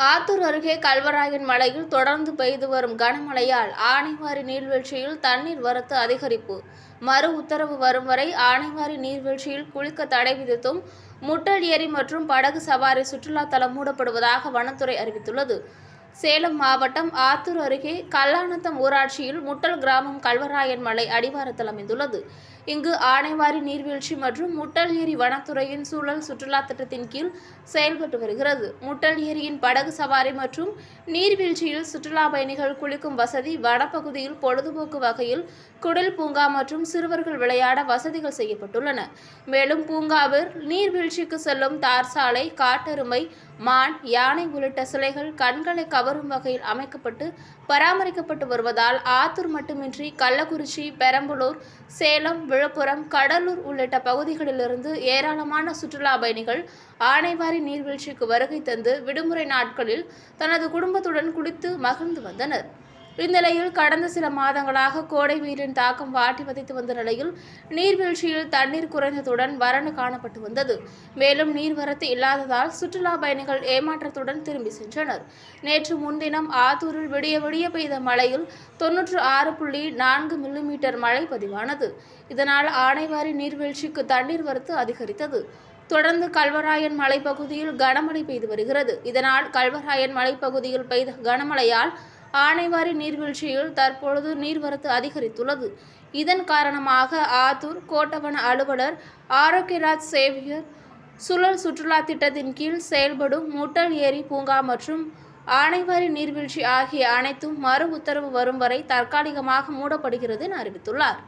ஆத்தூர் அருகே கல்வராயன் மலையில் தொடர்ந்து பெய்து வரும் கனமழையால் ஆனைவாரி நீர்வீழ்ச்சியில் தண்ணீர் வரத்து அதிகரிப்பு. மறு உத்தரவு வரும் வரை ஆனைவாரி நீர்வீழ்ச்சியில் குளிக்க தடை விதித்தும் முட்டல் ஏரி மற்றும் படகு சவாரி சுற்றுலா தலம் மூடப்படுவதாக வனத்துறை அறிவித்துள்ளது. சேலம் மாவட்டம் ஆத்தூர் அருகே கல்லாநத்தம் ஊராட்சியில் முட்டல் கிராமம் கல்வராயன் மலை அடிவாரத்தில் அமைந்துள்ளது. இங்கு ஆனைவாரி நீர்வீழ்ச்சி மற்றும் முட்டல் ஏரி வனத்துறையின் சூழல் சுற்றுலா திட்டத்தின் கீழ் செயல்பட்டு வருகிறது. முட்டல் ஏரியின் படகு சவாரி மற்றும் நீர்வீழ்ச்சியில் சுற்றுலா பயணிகள் குளிக்கும் வசதி, வனப்பகுதியில் பொழுதுபோக்கு வகையில் குடில் பூங்கா மற்றும் சிறுவர்கள் விளையாட வசதிகள் செய்யப்பட்டுள்ளன. மேலும் பூங்காவில் நீர்வீழ்ச்சிக்கு செல்லும் தார் சாலை, காட்டெருமை, மான், யானை உள்ளிட்ட சிலைகள் கண்களை கவரும் வகையில் அமைக்கப்பட்டு பராமரிக்கப்பட்டு வருவதால் ஆத்தூர் மட்டுமின்றி கள்ளக்குறிச்சி, பெரம்பலூர், சேலம், விழுப்புரம், கடலூர் உள்ளிட்ட பகுதிகளிலிருந்து ஏராளமான சுற்றுலா பயணிகள் ஆனைவாரி நீர்வீழ்ச்சிக்கு வருகை தந்து விடுமுறை நாட்களில் தனது குடும்பத்துடன் குளித்து மகிழ்ந்து வந்தனர். இந்நிலையில் கடந்த சில மாதங்களாக கோடை வெயிலின் தாக்கம் வாட்டி வதைத்து வந்த நிலையில் நீர்வீழ்ச்சியில் தண்ணீர் குறைந்ததுடன் வறண்டு காணப்பட்டு வந்தது. மேலும் நீர்வரத்து இல்லாததால் சுற்றுலா பயணிகள் ஏமாற்றத்துடன் திரும்பி சென்றனர். நேற்று முன்தினம் ஆத்தூரில் விடிய விடிய பெய்த மழையில் 96.4 மில்லிமீட்டர் மழை பதிவானது. இதனால் ஆனைவாரி நீர்வீழ்ச்சிக்கு தண்ணீர் வரத்து அதிகரித்தது. தொடர்ந்து கல்வராயன் மலைப்பகுதியில் கனமழை பெய்து வருகிறது. இதனால் கல்வராயன் மலைப்பகுதியில் பெய்த கனமழையால் ஆனைவாரி நீர்வீழ்ச்சியில் தற்பொழுது நீர்வரத்து அதிகரித்துள்ளது. இதன் காரணமாக ஆத்தூர் கோட்டவன அலுவலர் ஆரோக்கியராஜ் சேவியர் சுழல் சுற்றுலா திட்டத்தின் கீழ் செயல்படும் முட்டல் ஏரி பூங்கா மற்றும் ஆனைவாரி நீர்வீழ்ச்சி ஆகிய அனைத்தும் மறு உத்தரவு வரும் வரை தற்காலிகமாக மூடப்படுகிறது என அறிவித்துள்ளார்.